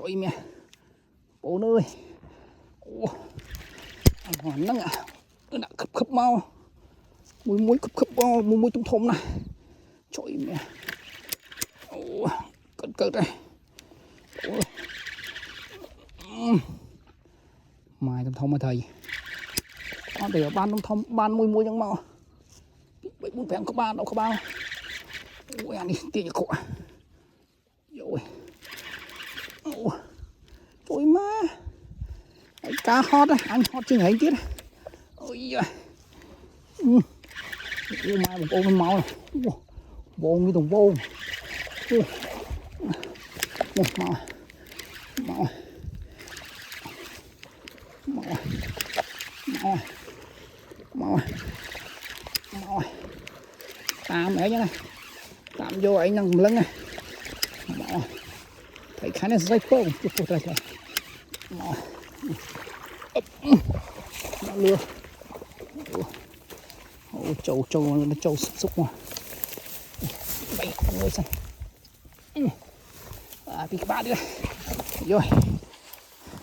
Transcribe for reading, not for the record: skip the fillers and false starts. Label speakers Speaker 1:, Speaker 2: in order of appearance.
Speaker 1: Ôi mẹ, bố ơi, ăn hoàn năng à, đã khập khập mau, muối khập khập mau, muối tung thôm này, trời mẹ, cật cật đây, mai tung thôm mà thầy, để ban tung thôm, ban muối chẳng mau, bảy bốn phèn có ba đâu có bao, ôi ăn đi, tiền nhỉ cọ, rồi, trời má. Cá hót đấy, anh hót chưa nhảy tiết. Ôi giời. Mai một ôm máu này. Vô như thùng vô. Máu. Máu. Máu. Máu. Máu. Máu. Tạm mẹ chứ này. Tạm vô anh nâng lưng này. Máu. Thấy khá là dây phơ. Chút đây rồi. Máu. Máu lừa. Trâu nó trâu xúc mà. Đây, người xem. Bị ba đi đây. Rồi.